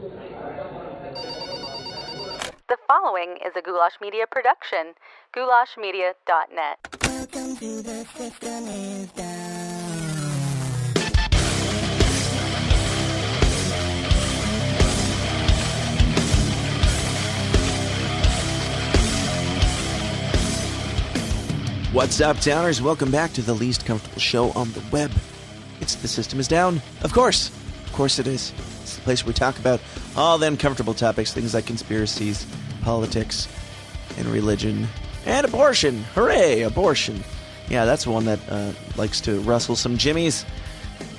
The following is a Goulash Media production. goulashmedia.net. Welcome to the System is Down. What's up, Downers? Welcome back to the least comfortable show on the web. It's The System is Down. Of course it is. It's the place where we talk about all the uncomfortable topics, things like conspiracies, politics, and religion, and abortion. Hooray, abortion. Yeah, that's one that likes to rustle some jimmies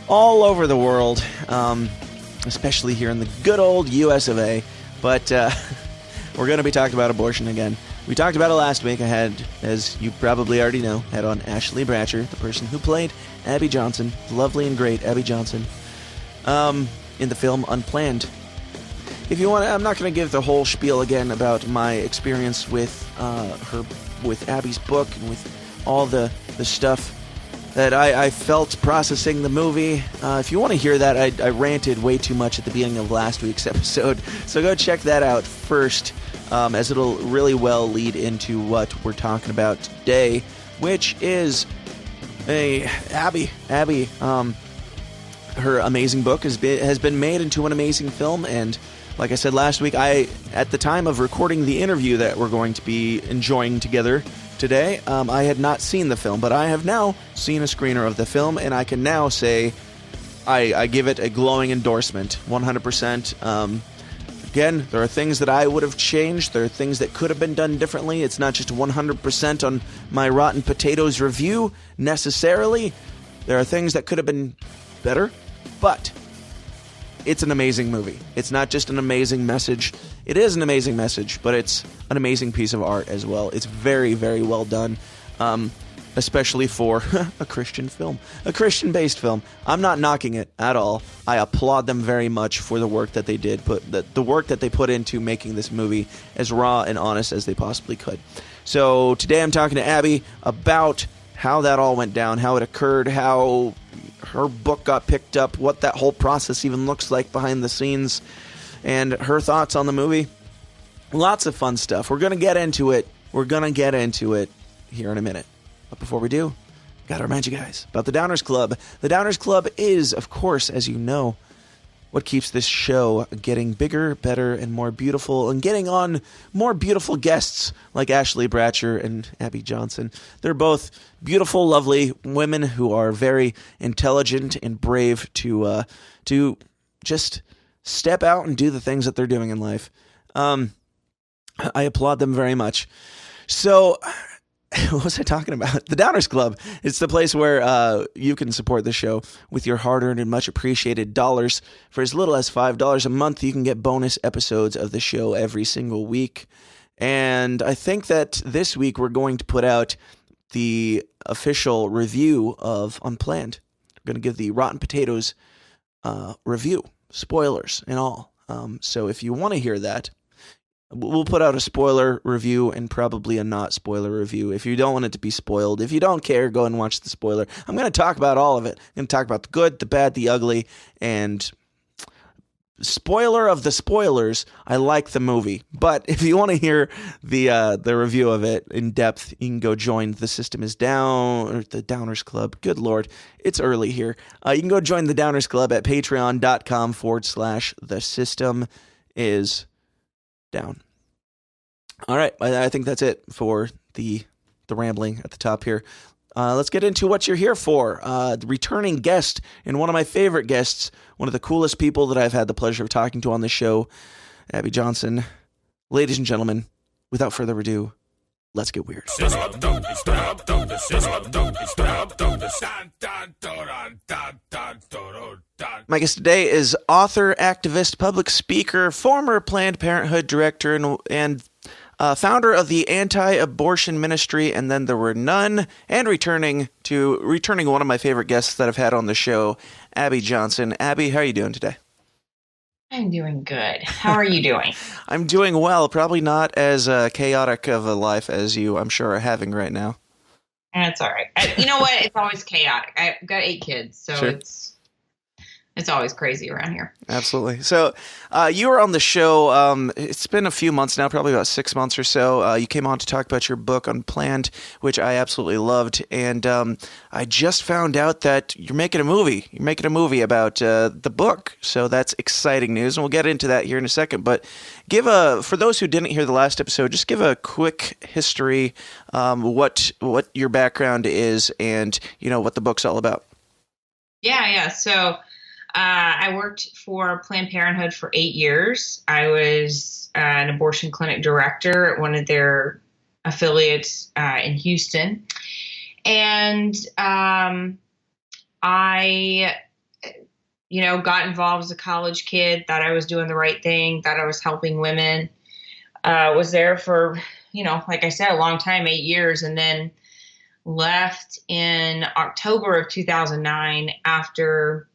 all over the world, especially here in the good old US of A. But we're going to be talking about abortion again. We talked about it last week. I had, as you probably already know, had on Ashley Bratcher, the person who played Abby Johnson, the lovely and great Abby Johnson, in the film Unplanned. If you want, I'm not going to give the whole spiel again about my experience with with Abby's book and with all the stuff that I felt processing the movie. If you want to hear that, I ranted way too much at the beginning of last week's episode, so go check that out first. As it'll really well lead into what we're talking about today, which is Abby. Her amazing book has been made into an amazing film, and like I said last week, at the time of recording the interview that we're going to be enjoying together today, I had not seen the film, but I have now seen a screener of the film, and I can now say I give it a glowing endorsement, 100%. Again, there are things that I would have changed. There are things that could have been done differently. It's not just 100% on my Rotten Potatoes review, necessarily. There are things that could have been better, but it's an amazing movie. It's not just an amazing message. It is an amazing message, but it's an amazing piece of art as well. It's very, very well done, especially for a Christian film, a Christian-based film. I'm not knocking it at all. I applaud them very much for the work that they did, the work that they put into making this movie as raw and honest as they possibly could. So today I'm talking to Abby about how that all went down, how it occurred, how her book got picked up, what that whole process even looks like behind the scenes, and her thoughts on the movie. Lots of fun stuff. We're going to get into it. We're going to get into it here in a minute. But before we do, got to remind you guys about the Downers Club. The Downers Club is, of course, as you know, what keeps this show getting bigger, better, and more beautiful, and getting on more beautiful guests like Ashley Bratcher and Abby Johnson. They're both beautiful, lovely women who are very intelligent and brave to just step out and do the things that they're doing in life. I applaud them very much. So what was I talking about? The Downers Club. It's the place where you can support the show with your hard-earned and much appreciated dollars. For as little as $5 a month, you can get bonus episodes of the show every single week. And I think that this week we're going to put out the official review of Unplanned. We're going to give the Rotten Potatoes review, spoilers and all. So if you want to hear that, we'll put out a spoiler review and probably a not spoiler review. If you don't want it to be spoiled, if you don't care, go and watch the spoiler. I'm going to talk about all of it. I'm going to talk about the good, the bad, the ugly, and spoiler of the spoilers, I like the movie. But if you want to hear the review of it in depth, you can go join The System is Down, or the Downers Club. Good Lord, it's early here. You can go join the Downers Club at patreon.com/The System is Down. All right, I think that's it for the rambling at the top here. Let's get into what you're here for. The returning guest, and one of my favorite guests, one of the coolest people that I've had the pleasure of talking to on the show, Abby Johnson. Ladies and gentlemen, without further ado, let's get weird. My guest today is author, activist, public speaker, former Planned Parenthood director, and founder of the anti-abortion ministry, and then there were none, and returning one of my favorite guests that I've had on the show, Abby Johnson. Abby, how are you doing today? I'm doing good. How are you doing? I'm doing well. Probably not as chaotic of a life as you, I'm sure, are having right now. That's all right. You know what? It's always chaotic. I've got 8 kids, so Sure. it's It's always crazy around here. Absolutely. So, you were on the show. It's been a few months now, probably about 6 months or so. You came on to talk about your book, Unplanned, which I absolutely loved. And I just found out that you're making a movie. You're making a movie about the book. So that's exciting news, and we'll get into that here in a second. But for those who didn't hear the last episode, just give a quick history, what your background is, and what the book's all about. Yeah. So I worked for Planned Parenthood for 8 years. I was an abortion clinic director at one of their affiliates in Houston. And I, got involved as a college kid, thought I was doing the right thing, thought I was helping women. Was there for, like I said, a long time, 8 years, and then left in October of 2009 after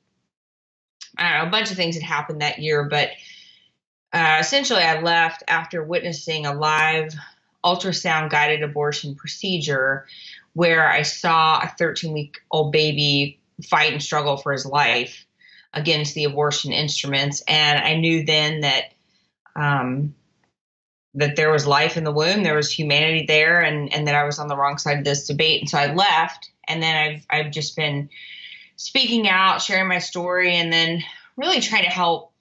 I don't know, a bunch of things had happened that year, but essentially I left after witnessing a live ultrasound guided abortion procedure where I saw a 13-week-old baby fight and struggle for his life against the abortion instruments. And I knew then that that there was life in the womb, there was humanity there, and that I was on the wrong side of this debate. And so I left, and then I've just been speaking out, sharing my story, and then really trying to help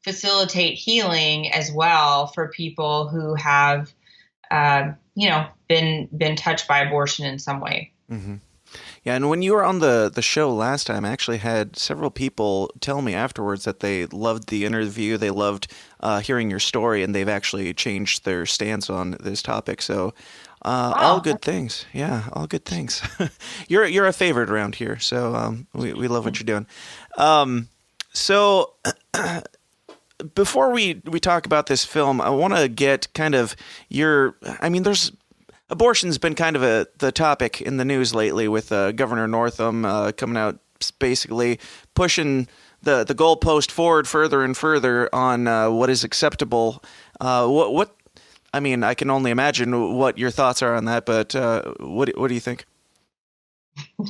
facilitate healing as well for people who have, been touched by abortion in some way. Mm-hmm. Yeah, and when you were on the show last time, I actually had several people tell me afterwards that they loved the interview, they loved hearing your story, and they've actually changed their stance on this topic. So, all good things. Yeah, all good things. You're a favorite around here, so we love what you're doing. So before we talk about this film, I want to get kind of abortion's been kind of the topic in the news lately with Governor Northam coming out basically pushing the goalpost forward further and further on what is acceptable. I can only imagine what your thoughts are on that, but what do you think?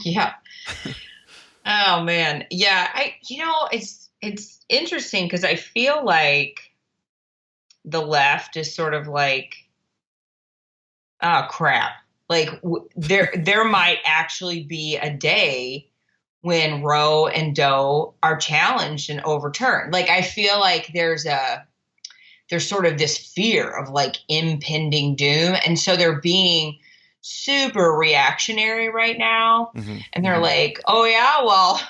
Yeah. Oh man. Yeah. It's interesting because I feel like the left is sort of like, oh crap. Like there might actually be a day when Roe and Doe are challenged and overturned. Like I feel like there's sort of this fear of like impending doom. And so they're being super reactionary right now. Mm-hmm. And they're like, oh yeah, well,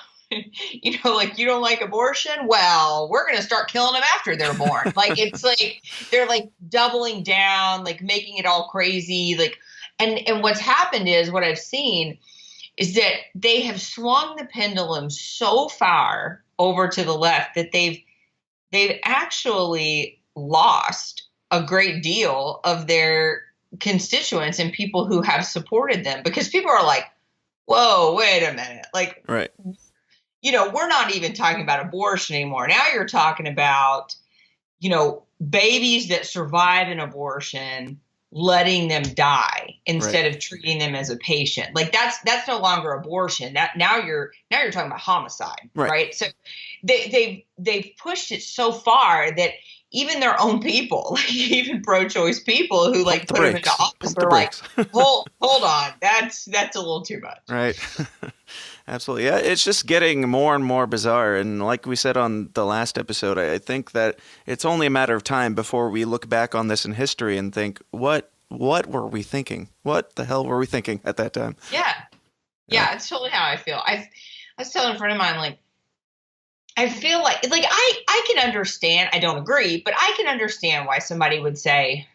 like you don't like abortion? Well, we're going to start killing them after they're born. Like, it's like, they're like doubling down, like making it all crazy. Like, and what's happened is what I've seen is that they have swung the pendulum so far over to the left that they've actually lost a great deal of their constituents and people who have supported them, because people are like, whoa, wait a minute. Like, right. We're not even talking about abortion anymore. Now you're talking about, babies that survive an abortion, letting them die instead of treating them as a patient. Like that's no longer abortion. Now you're talking about homicide, right? So they've pushed it so far that even their own people, like even pro-choice people who like put them into office, are like, hold on, that's a little too much. Right. Absolutely. Yeah, it's just getting more and more bizarre. And like we said on the last episode, I think that it's only a matter of time before we look back on this in history and think, what were we thinking? What the hell were we thinking at that time? Yeah, it's totally how I feel. I was telling a friend of mine, like, I feel like I can understand, I don't agree, but I can understand why somebody would say,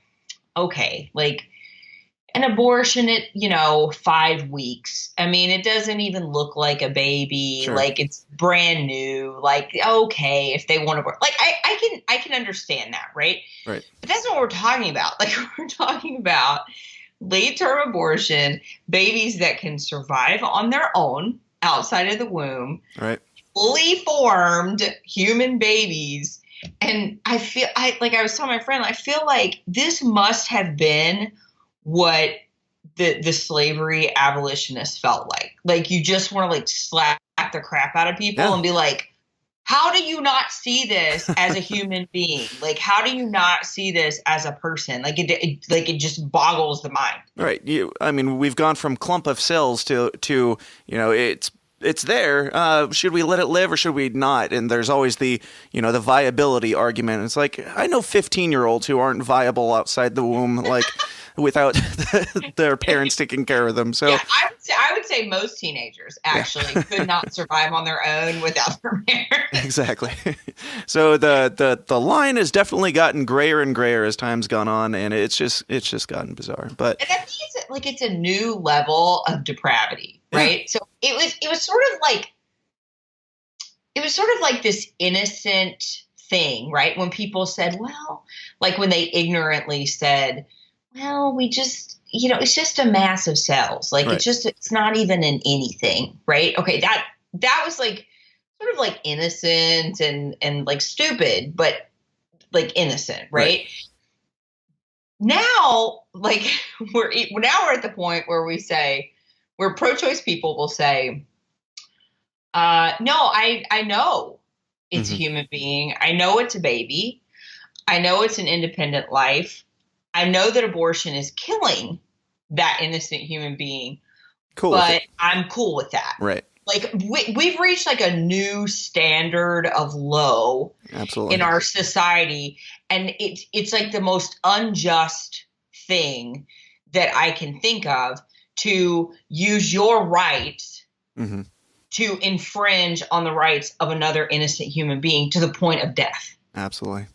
okay, like an abortion at, 5 weeks. I mean, it doesn't even look like a baby. Sure. Like it's brand new. Like, okay, if they want to work, like I can understand that. Right. Right. But that's not what we're talking about. Like we're talking about late term abortion, babies that can survive on their own outside of the womb. Right. Fully formed human babies. And I was telling my friend, I feel like this must have been what the slavery abolitionists felt like. Like you just want to like slap the crap out of people and be like, how do you not see this as a human being? Like, how do you not see this as a person? Like it just boggles the mind. Right. I mean, we've gone from clump of cells to it's there. Should we let it live or should we not? And there's always the viability argument. It's like, I know 15-year-olds who aren't viable outside the womb, like without their parents taking care of them. So yeah, I would say most teenagers actually could not survive on their own without their parents. Exactly. So the line has definitely gotten grayer and grayer as time's gone on, and it's just gotten bizarre. But and I think it's a new level of depravity, right? Yeah. So it was sort of like this innocent thing, right? When people said, well, like when they ignorantly said, well, we just, it's just a mass of cells. Like, right. It's not even in anything, right? Okay, that was like sort of like innocent and like stupid, but like innocent, right? Now, like we're at the point where where pro-choice people will say, no, I know it's a human being. I know it's a baby. I know it's an independent life. I know that abortion is killing that innocent human being, but I'm cool with that. Right. Like we've reached like a new standard of low Absolutely. in our society. And it's like the most unjust thing that I can think of, to use your rights to infringe on the rights of another innocent human being to the point of death. Absolutely.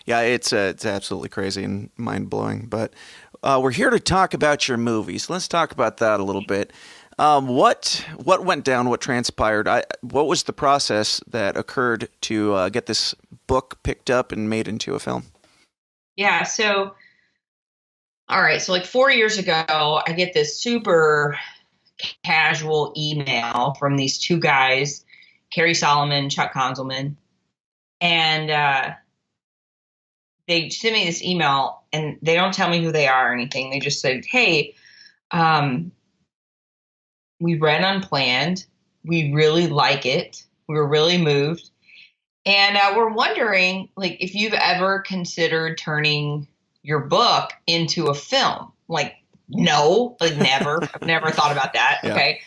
Yeah, it's absolutely crazy and mind-blowing. But we're here to talk about your movies. Let's talk about that a little bit. What went down? What transpired? What was the process that occurred to get this book picked up and made into a film? Yeah, so, all right. So like 4 years ago, I get this super casual email from these two guys, Carrie Solomon, Chuck Konzelman. And they send me this email, and they don't tell me who they are or anything. They just said, hey, we read Unplanned. We really like it. We were really moved. And we're wondering, like, if you've ever considered turning your book into a film. Like, no, like never. I've never thought about that. Yeah. Okay.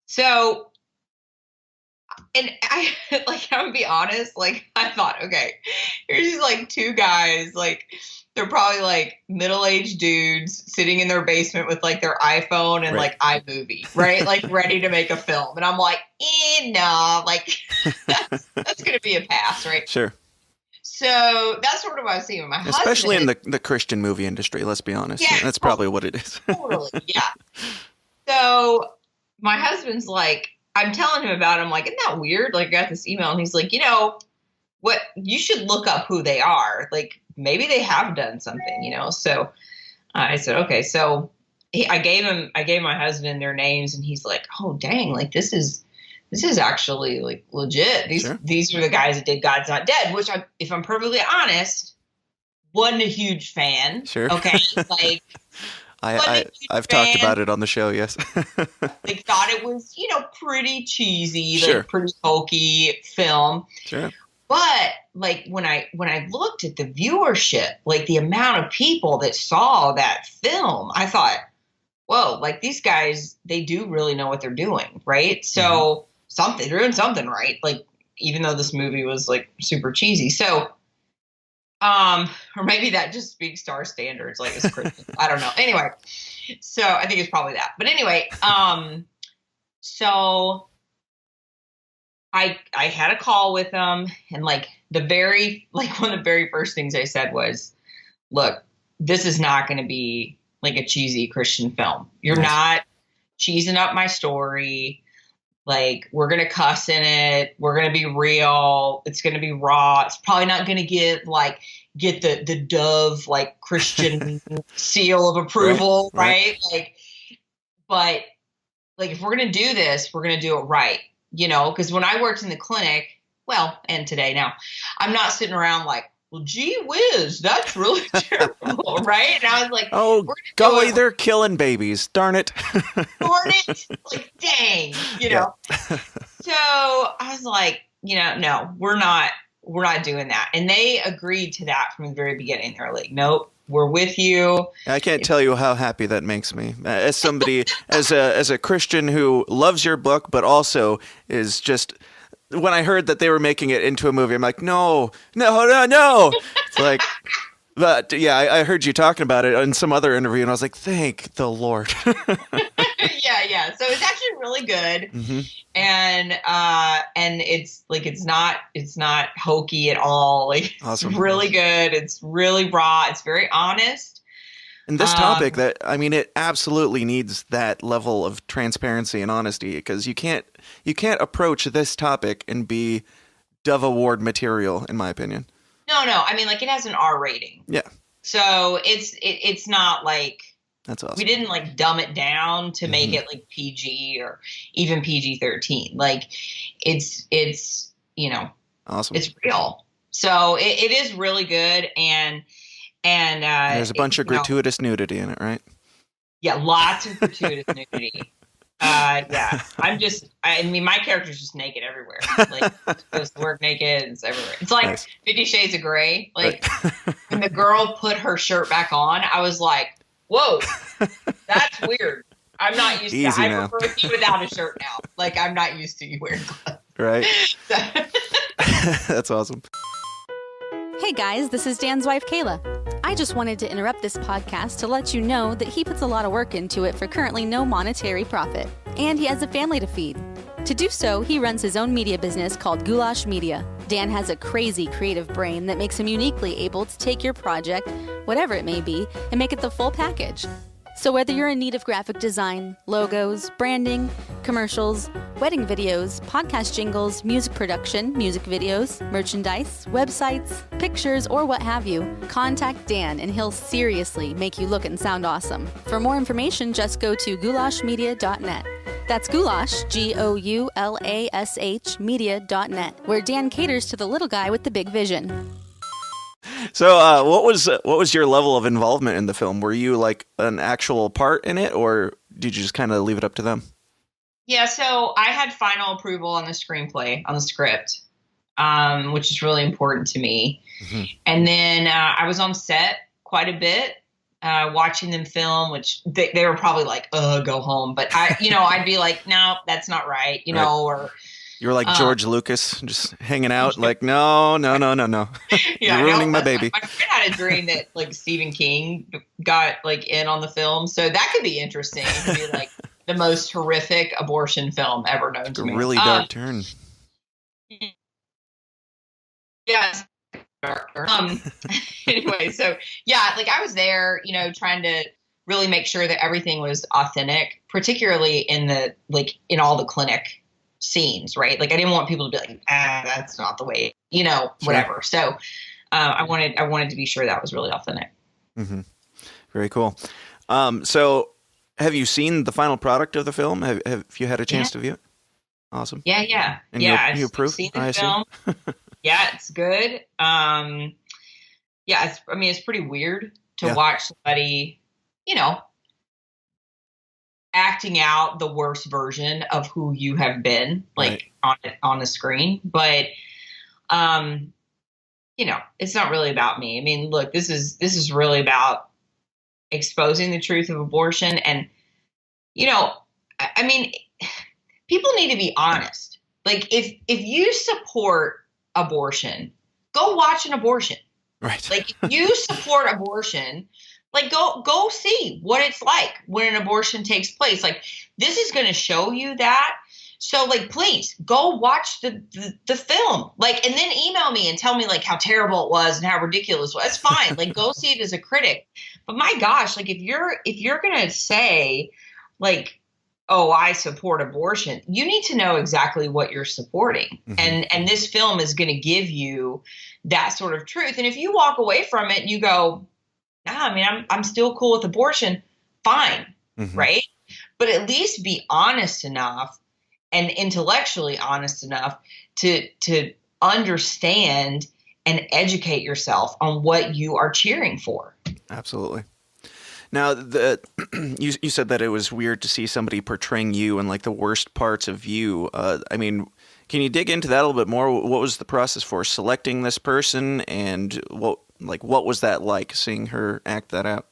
So, and I'm gonna be honest, like, I thought, okay, here's these like two guys, like, they're probably like middle-aged dudes sitting in their basement with like their iPhone and like iMovie, right? Like ready to make a film. And I'm like, no, like that's going to be a pass, right? Sure. So that's sort of what I was seeing with my husband. Especially in the Christian movie industry, let's be honest. Yeah, that's probably what it is. Totally, yeah. So my husband's like, I'm telling him about it. I'm like, isn't that weird? Like, I got this email, and he's like, what? You should look up who they are. Like, maybe they have done something, So I said, okay. So I gave my husband their names, and he's like, oh, dang, like this is actually like legit. These were the guys that did God's Not Dead, which if I'm perfectly honest, wasn't a huge fan. Sure. Okay. Like, I've talked about it on the show. Yes. They thought it was, pretty cheesy, sure. Like pretty hokey film. Sure. But like when I looked at the viewership, like the amount of people that saw that film, I thought, whoa, like these guys, they do really know what they're doing, right? So they're doing something right. Like, even though this movie was like super cheesy. So, or maybe that just speaks to our standards, like as Christians. I don't know. Anyway, so I think it's probably that. But anyway, so I had a call with them, and like one of the very first things I said was, look, this is not going to be like a cheesy Christian film. You're not cheesing up my story. Like, we're going to cuss in it. We're going to be real. It's going to be raw. It's probably not going to get the Dove, like, Christian seal of approval, right? Like, but like, if we're going to do this, we're going to do it right. Because when I worked in the clinic, and today now, I'm not sitting around like, well, gee whiz, that's really terrible, right? And I was like, oh, golly, they're killing babies. Darn it. Darn it. Like, dang, So I was like, no, we're not doing that. And they agreed to that from the very beginning. They're like, nope, we're with you. I can't tell you how happy that makes me. As somebody, as a Christian who loves your book, but also is just, when I heard that they were making it into a movie, I'm like, no. It's like, but yeah, I heard you talking about it in some other interview, and I was like, thank the Lord. Yeah. So it's actually really good. Mm-hmm. And it's not hokey at all. Like, Awesome. It's really good. It's really raw. It's very honest. And this topic it absolutely needs that level of transparency and honesty, because you can't approach this topic and be Dove Award material, in my opinion. No. I mean, like, it has an R rating. Yeah. So it's not like, that's awesome. We didn't like dumb it down to make it like PG or even PG-13. Like, it's awesome. It's real. So it is really good. And there's a bunch of gratuitous nudity in it, right? Yeah, lots of gratuitous nudity. Yeah, I mean, my character's just naked everywhere. Like, goes to work naked, it's everywhere. It's like nice. 50 Shades of Grey. Like, when the girl put her shirt back on, I was like, whoa, that's weird. I'm not used to that. I prefer you without a shirt now. Like, I'm not used to you wearing clothes. Right. That's awesome. Hey guys, this is Dan's wife, Kayla. I just wanted to interrupt this podcast to let you know that he puts a lot of work into it for currently no monetary profit. And he has a family to feed. To do so, he runs his own media business called Goulash Media. Dan has a crazy creative brain that makes him uniquely able to take your project, whatever it may be, and make it the full package. So whether you're in need of graphic design, logos, branding, commercials, wedding videos, podcast jingles, music production, music videos, merchandise, websites, pictures, or what have you, contact Dan and he'll seriously make you look and sound awesome. For more information, just go to goulashmedia.net. That's goulash, Goulash, media.net, where Dan caters to the little guy with the big vision. So, what was your level of involvement in the film? Were you like an actual part in it, or did you just kind of leave it up to them? Yeah, so I had final approval on the screenplay, on the script, which is really important to me. Mm-hmm. And then I was on set quite a bit, watching them film, which they were probably like, go home. But I'd be like, no, that's not right, or... You were like George Lucas, just hanging out, like, no. Yeah, you're ruining my baby. My friend had a dream that like Stephen King got like in on the film, so that could be interesting. It could be like the most horrific abortion film ever known to me. A really dark turn. Yeah. Anyway, so yeah, like I was there, trying to really make sure that everything was authentic, particularly in all the clinic scenes, right? Like I didn't want people to be like, that's not the way, whatever. Sure. So I wanted to be sure that was really authentic. Mm-hmm. Very cool. So have you seen the final product of the film? Have you had a chance to view it? Awesome. Yeah. And you approve? Seen the film. Yeah, it's good. It's pretty weird to watch somebody, acting out the worst version of who you have been, like on the screen. But, it's not really about me. I mean, look, this is really about exposing the truth of abortion. And, people need to be honest. Like if you support abortion, go watch an abortion. Right. Like if you support abortion, like go see what it's like when an abortion takes place. Like this is going to show you that. So like, please go watch the film, like, and then email me and tell me like how terrible it was and how ridiculous it was. That's fine. Like go see it as a critic. But my gosh, like if you're going to say like, oh, I support abortion, you need to know exactly what you're supporting. Mm-hmm. And this film is going to give you that sort of truth. And if you walk away from it and you go, nah, I mean, I'm still cool with abortion, fine. Mm-hmm. Right. But at least be honest enough and intellectually honest enough to understand and educate yourself on what you are cheering for. Absolutely. Now, you said that it was weird to see somebody portraying you and like the worst parts of you. I mean, Can you dig into that a little bit more? What was the process for selecting this person, and what was that like, seeing her act that out?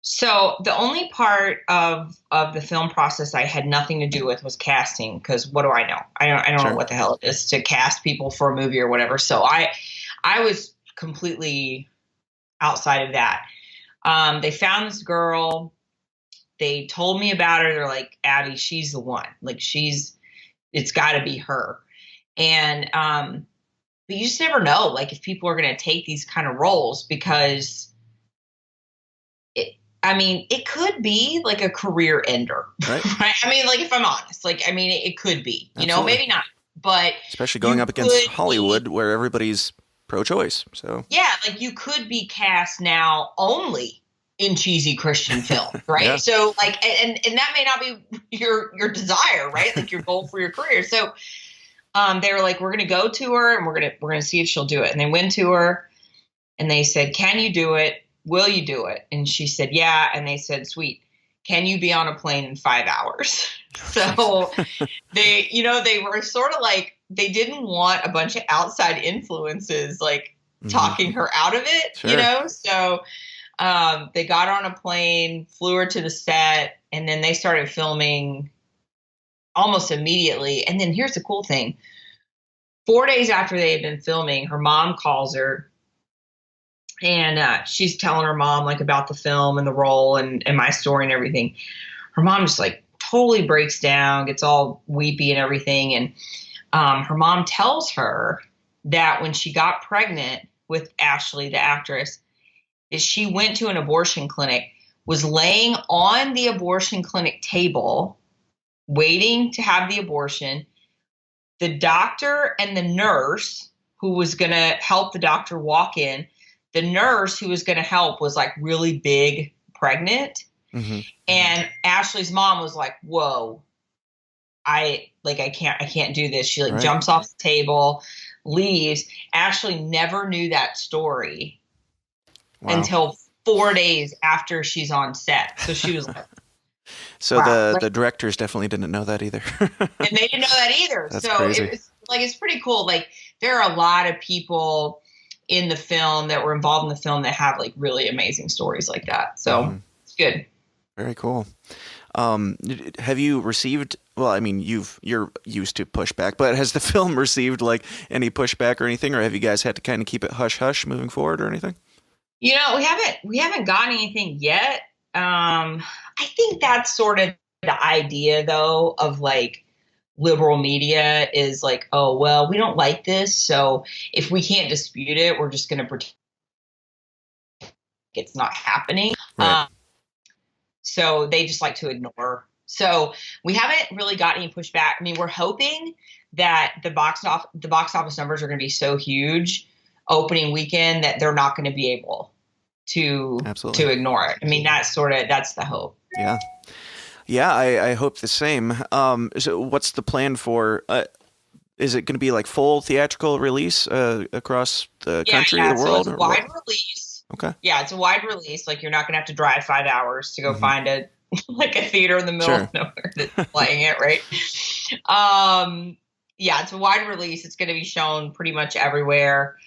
So the only part of the film process I had nothing to do with was casting, because what do I know? I don't Sure. know what the hell it is to cast people for a movie or whatever. So I was completely outside of that. They found this girl. They told me about her. They're like, Abby, she's the one. Like, it's got to be her. And but you just never know, like, if people are going to take these kind of roles, because it could be like a career ender, right? Right? I mean, like, if I'm honest, like, I mean, it could be, maybe not, but especially going up against Hollywood, where everybody's pro-choice. So yeah, like, you could be cast now only in cheesy Christian film, right? Yeah. So like, and that may not be your desire, right? Like, your goal for your career. So they were like, we're going to go to her and we're going to see if she'll do it. And they went to her and they said, can you do it? Will you do it? And she said, yeah. And they said, sweet. Can you be on a plane in 5 hours? So they were sort of like, they didn't want a bunch of outside influences, like, talking her out of it, Sure. So they got her on a plane, flew her to the set, and then they started filming almost immediately. And then here's the cool thing. 4 days after they had been filming, her mom calls her, and she's telling her mom, like, about the film and the role and my story and everything. Her mom just, like, totally breaks down, gets all weepy and everything. And her mom tells her that when she got pregnant with Ashley, the actress, is she went to an abortion clinic, was laying on the abortion clinic table, waiting to have the abortion. The doctor and the nurse who was going to help the doctor walk in, the nurse who was going to help was, like, really big pregnant. And Ashley's mom was like, whoa, I can't do this. She, like, Right. jumps off the table, leaves. Ashley never knew that story until 4 days after she's on set. So she was like, so wow. the directors definitely didn't know that either. And they didn't know that either. That's so crazy. It's pretty cool. Like, there are a lot of people in the film that were involved in the film that have, like, really amazing stories like that. So it's good. Very cool. Have you received, well, I mean, you're used to pushback, but has the film received, like, any pushback or anything, or have you guys had to kind of keep it hush hush moving forward or anything? We haven't gotten anything yet. I think that's sort of the idea, though, of, like, liberal media is like, oh, well, we don't like this, so if we can't dispute it, we're just going to pretend it's not happening. Right. So they just like to ignore. So we haven't really got any pushback. I mean, we're hoping that the box office numbers are going to be so huge opening weekend that they're not going to be able to ignore it. I mean, that's the hope. Yeah. Yeah, I hope the same. So what's the plan for, is it going to be like full theatrical release across the country or the world? So it's a wide release. Okay. Yeah, it's a wide release. Like, you're not going to have to drive 5 hours to go find a theater in the middle of nowhere that's playing it, right? Yeah, it's a wide release. It's going to be shown pretty much everywhere.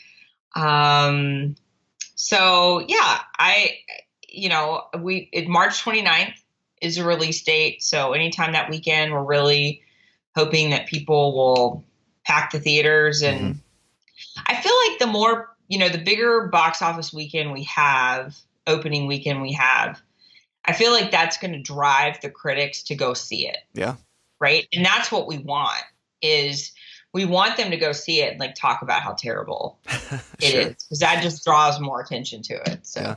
So yeah, March 29th is a release date. So anytime that weekend, we're really hoping that people will pack the theaters. And I feel like the more, the bigger box office weekend we have, opening weekend we have, I feel like that's going to drive the critics to go see it. Yeah. Right. And that's what we want, is we want them to go see it and, like, talk about how terrible it is, because that just draws more attention to it. So, yeah.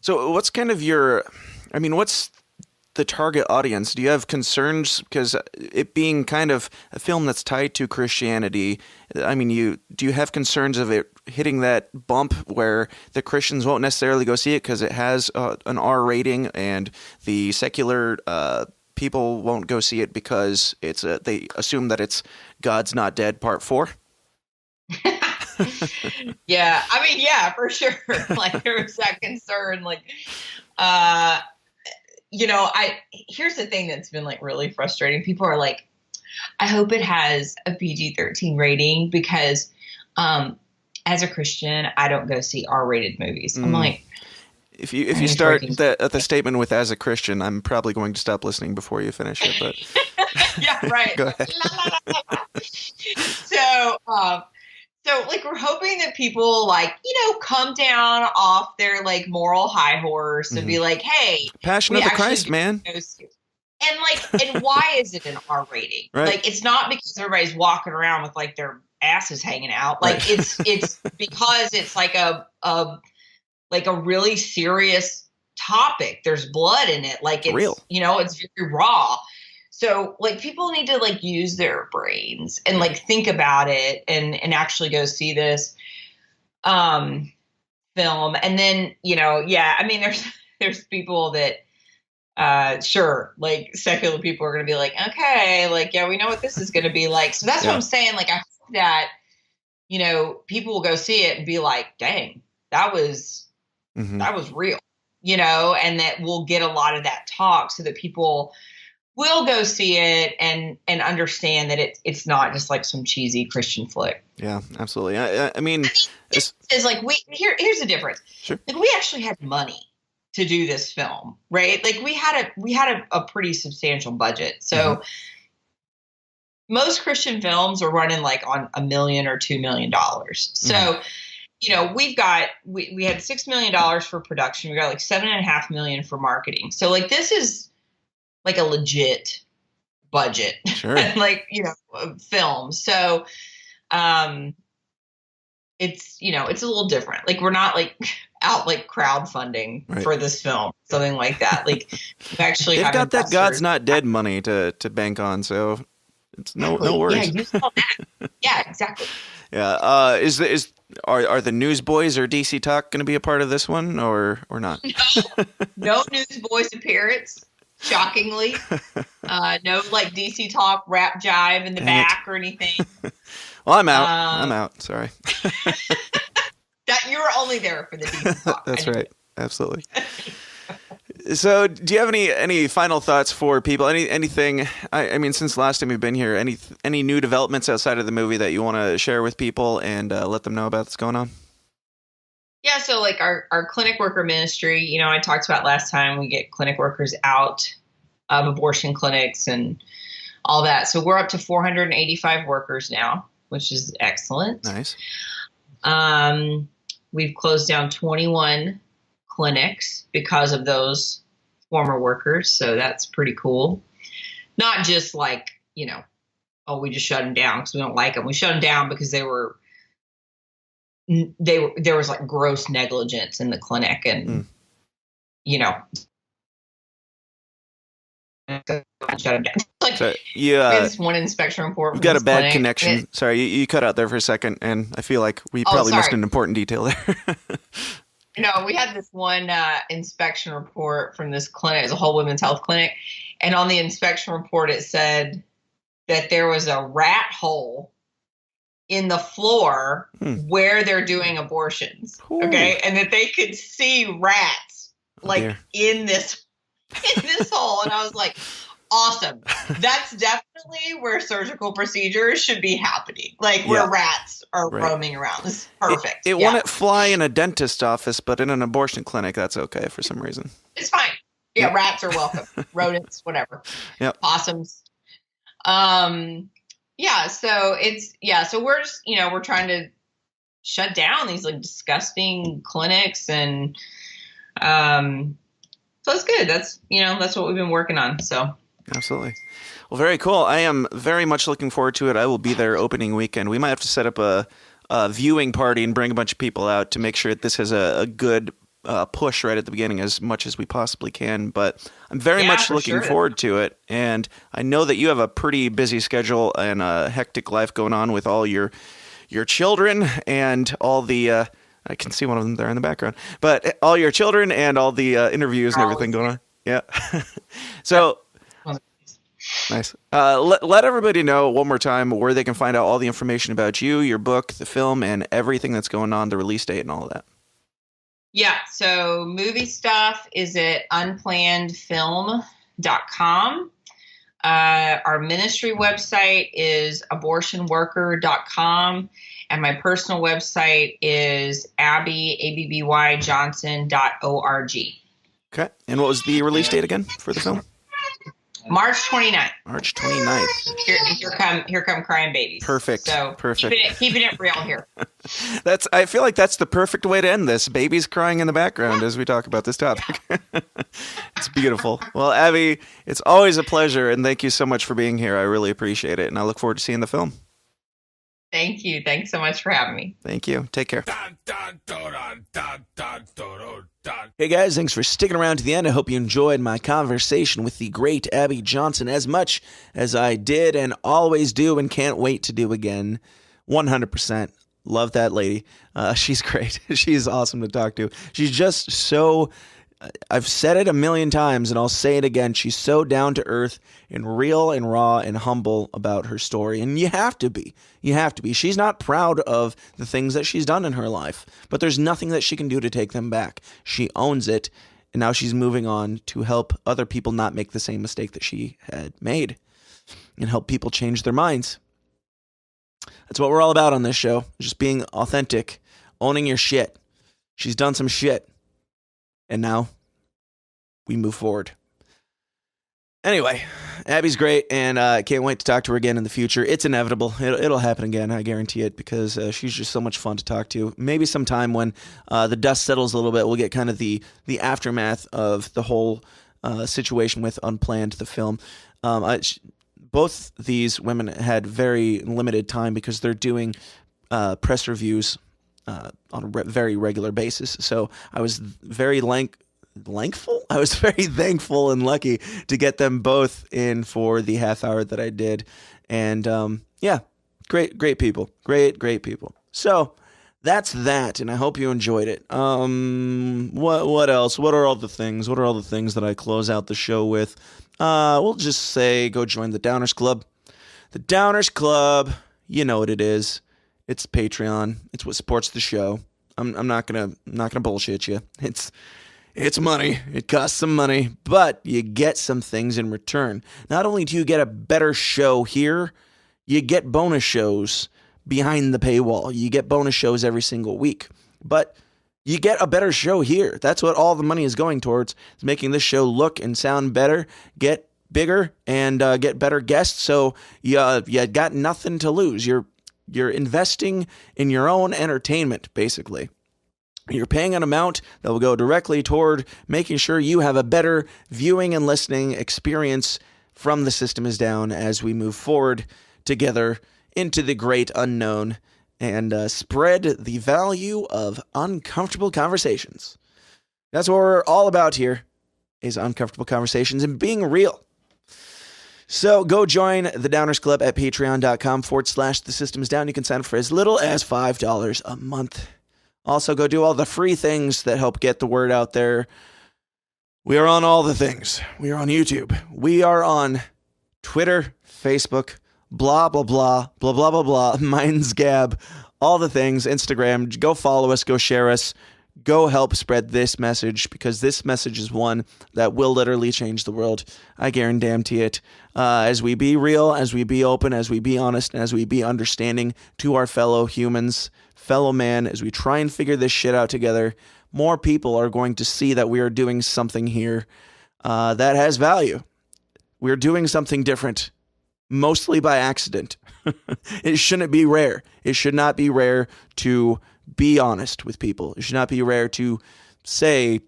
So what's kind of what's the target audience? Do you have concerns, because it being kind of a film that's tied to Christianity, I mean, do you have concerns of it hitting that bump where the Christians won't necessarily go see it because it has an R rating, and the secular people won't go see it because they assume that it's God's Not Dead Part 4? Yeah, I mean, yeah, for sure. Like, there's that concern. Like, here's the thing that's been, like, really frustrating. People are like, I hope it has a PG-13 rating because as a Christian, I don't go see R-rated movies. I'm like, if you start the statement with "as a Christian," I'm probably going to stop listening before you finish it. But yeah, right. Go ahead. So like we're hoping that people like, come down off their like moral high horse and be like, hey, Passion of the Christ, man. And like, and why is it an R rating? Right. Like, it's not because everybody's walking around with like their asses hanging out. Like it's because it's like a really serious topic. There's blood in it. Like it's real. It's very raw. So like people need to like use their brains and like think about it and actually go see this film. And then, I mean, there's people that sure, like secular people are going to be like, okay, like, yeah, we know what this is going to be like. So that's what I'm saying. Like, I hope that, people will go see it and be like, dang, that was real, and that we'll get a lot of that talk so that people will go see it and understand that it's not just like some cheesy Christian flick. Yeah, absolutely. I mean, it's like here's the difference. Sure. Like we actually had money to do this film, right? Like we had a pretty substantial budget. So most Christian films are running like on $1 million or $2 million. So, we had $6 million for production. We got like $7.5 million for marketing. So like this is like a legit budget, sure. like, film. So, it's a little different. Like we're not like out like crowdfunding for this film, something like that. Like we actually they've have got investors. that God's not dead money to bank on. So it's no worries. Yeah, use all that. Yeah, exactly. Yeah. Are the Newsboys or DC Talk going to be a part of this one or not? No Newsboys appearance. Shockingly, no like DC Talk rap jive in the back or anything. Well, I'm out. I'm out. Sorry. That you were only there for the DC Talk. That's right. Absolutely. So, do you have any final thoughts for people? Anything? I mean, since last time you've been here, any new developments outside of the movie that you want to share with people and let them know about what's going on? Yeah, so like our clinic worker ministry, I talked about last time, we get clinic workers out of abortion clinics and all that. So we're up to 485 workers now, which is excellent. Nice. We've closed down 21 clinics because of those former workers. So that's pretty cool. Not just like, we just shut them down because we don't like them. We shut them down because there was like gross negligence in the clinic and, shut them down. Like, so we had this one inspection report. You got a bad connection. Sorry, you cut out there for a second, and I feel like we probably missed an important detail there. No, we had this one inspection report from this clinic. It was a whole women's health clinic. And on the inspection report, it said that there was a rat hole in the floor where they're doing abortions. Ooh. Okay. And that they could see rats like in this hole. And I was like, awesome. That's definitely where surgical procedures should be happening. Like where rats are roaming around. This is perfect. It wouldn't fly in a dentist's office, but in an abortion clinic, that's okay for some reason. It's fine. Yeah, rats are welcome. Rodents, whatever. Yep. Possums. So we're just, we're trying to shut down these like disgusting clinics and so it's good. That's what we've been working on. So absolutely. Well, very cool. I am very much looking forward to it. I will be there opening weekend. We might have to set up a viewing party and bring a bunch of people out to make sure that this has a good push right at the beginning as much as we possibly can. But I'm very much looking forward to it. And I know that you have a pretty busy schedule and a hectic life going on with all your children and all the I can see one of them there in the background, but all your children and all the interviews and everything going on. Yeah. So nice. Let everybody know one more time where they can find out all the information about you, your book, the film, and everything that's going on, the release date and all of that. Yeah. So movie stuff is at unplannedfilm.com. Our ministry website is abortionworker.com, and my personal website is abbyjohnson.org. Okay. And what was the release date again for the film? March 29th. March 29th. Here come crying babies. Perfect. So Perfect. Keeping it real here. I feel like that's the perfect way to end this. Babies crying in the background as we talk about this topic. It's beautiful. Well, Abby, it's always a pleasure, and thank you so much for being here. I really appreciate it, and I look forward to seeing the film. Thank you. Thanks so much for having me. Thank you. Take care. Hey guys, thanks for sticking around to the end. I hope you enjoyed my conversation with the great Abby Johnson as much as I did and always do and can't wait to do again. 100%. Love that lady. She's great. She's awesome to talk to. She's just so... I've said it a million times and I'll say it again. She's so down to earth and real and raw and humble about her story. And you have to be. You have to be. She's not proud of the things that she's done in her life, but there's nothing that she can do to take them back. She owns it. And now she's moving on to help other people not make the same mistake that she had made and help people change their minds. That's what we're all about on this show. Just being authentic, owning your shit. She's done some shit. And now we move forward. Anyway, Abby's great, and I can't wait to talk to her again in the future. It's inevitable. It'll happen again, I guarantee it, because she's just so much fun to talk to. Maybe sometime when the dust settles a little bit, we'll get kind of the aftermath of the whole situation with Unplanned, the film. Both these women had very limited time because they're doing press reviews on a very regular basis. So I was very thankful. I was very thankful and lucky to get them both in for the half hour that I did. And yeah, great people, great people. So that's that. And I hope you enjoyed it. What else? What are all the things? What are all the things that I close out the show with? We'll just say, go join the Downers Club. The Downers Club, you know what it is. It's Patreon. It's what supports the show. I'm not gonna bullshit you. It's money. It costs some money, but you get some things in return. Not only do you get a better show here, you get bonus shows behind the paywall. You get bonus shows every single week, but you get a better show here. That's what all the money is going towards. It's making this show look and sound better, get bigger, and get better guests. So you got nothing to lose. You're investing in your own entertainment, basically. You're paying an amount that will go directly toward making sure you have a better viewing and listening experience from The System Is Down as we move forward together into the great unknown and spread the value of uncomfortable conversations. That's what we're all about here, is uncomfortable conversations and being real. So go join the Downers Club at patreon.com/The System Is Down. You can sign up for as little as $5 a month. Also, go do all the free things that help get the word out there. We are on all the things. We are on YouTube. We are on Twitter, Facebook, blah, blah, blah, blah, blah, blah, blah, Minds Gab, all the things, Instagram. Go follow us. Go share us. Go help spread this message, because this message is one that will literally change the world. I guarantee it. As we be real, as we be open, as we be honest, and as we be understanding to our fellow humans, fellow man, as we try and figure this shit out together, more people are going to see that we are doing something here that has value. We're doing something different, mostly by accident. It shouldn't be rare. It should not be rare to be honest with people. It should not be rare to say,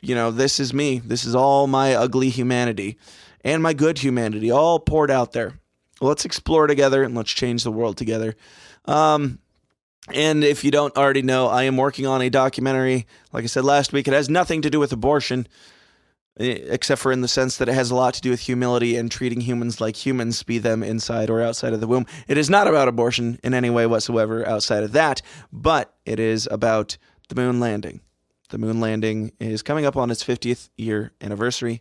this is me. This is all my ugly humanity and my good humanity, all poured out there. Let's explore together and let's change the world together. And if you don't already know, I am working on a documentary. Like I said last week, it has nothing to do with abortion, except for in the sense that it has a lot to do with humility and treating humans like humans, be them inside or outside of the womb. It is not about abortion in any way whatsoever outside of that, but it is about the moon landing. The moon landing is coming up on its 50th year anniversary,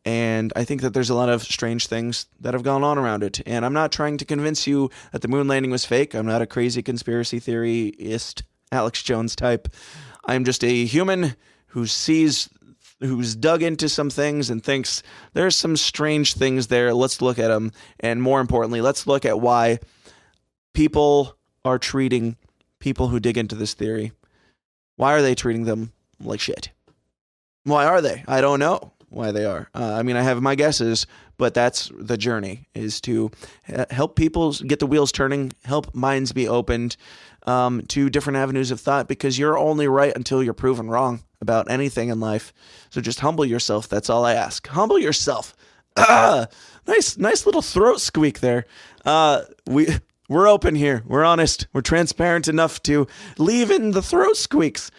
and I think that there's a lot of strange things that have gone on around it. And I'm not trying to convince you that the moon landing was fake. I'm not a crazy conspiracy theorist, Alex Jones type. I'm just a human who sees who's dug into some things and thinks there's some strange things there. Let's look at them. And more importantly, let's look at why people are treating people who dig into this theory. Why are they treating them like shit? Why are they? I don't know why they are. I mean, I have my guesses, but that's the journey, is to help people get the wheels turning, help minds be opened to different avenues of thought, because you're only right until you're proven wrong about anything in life. So just humble yourself. That's all I ask. Humble yourself. Nice little throat squeak there. We're open here. We're honest. We're transparent enough to leave in the throat squeaks.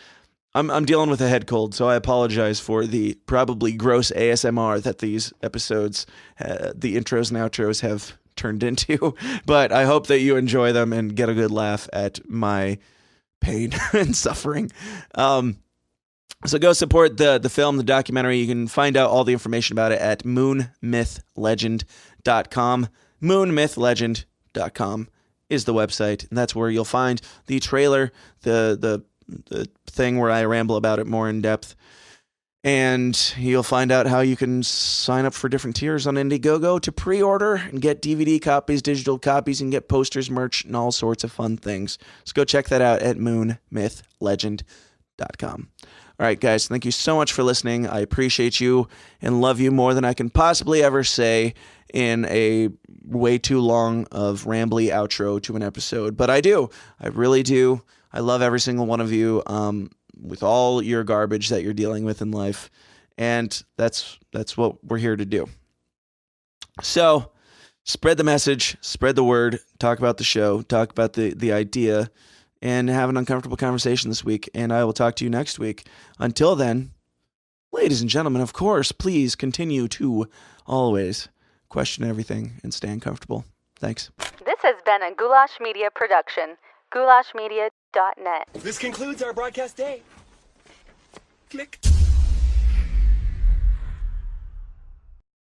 I'm dealing with a head cold, so I apologize for the probably gross ASMR that these episodes, the intros and outros, have turned into. But I hope that you enjoy them and get a good laugh at my pain and suffering. So go support the film, the documentary. You can find out all the information about it at moonmythlegend.com. Moonmythlegend.com is the website, and that's where you'll find the trailer, the thing where I ramble about it more in depth. And you'll find out how you can sign up for different tiers on Indiegogo to pre-order and get DVD copies, digital copies, and get posters, merch, and all sorts of fun things. So go check that out at moonmythlegend.com. All right, guys, thank you so much for listening. I appreciate you and love you more than I can possibly ever say in a way too long of rambly outro to an episode. But I do. I really do. I love every single one of you, with all your garbage that you're dealing with in life. And that's what we're here to do. So spread the message, spread the word, talk about the show, talk about the idea, and have an uncomfortable conversation this week. And I will talk to you next week. Until then, ladies and gentlemen, of course, please continue to always question everything and stay uncomfortable. Thanks. This has been a Goulash Media production. goulashmedia.net. This concludes our broadcast day. Click.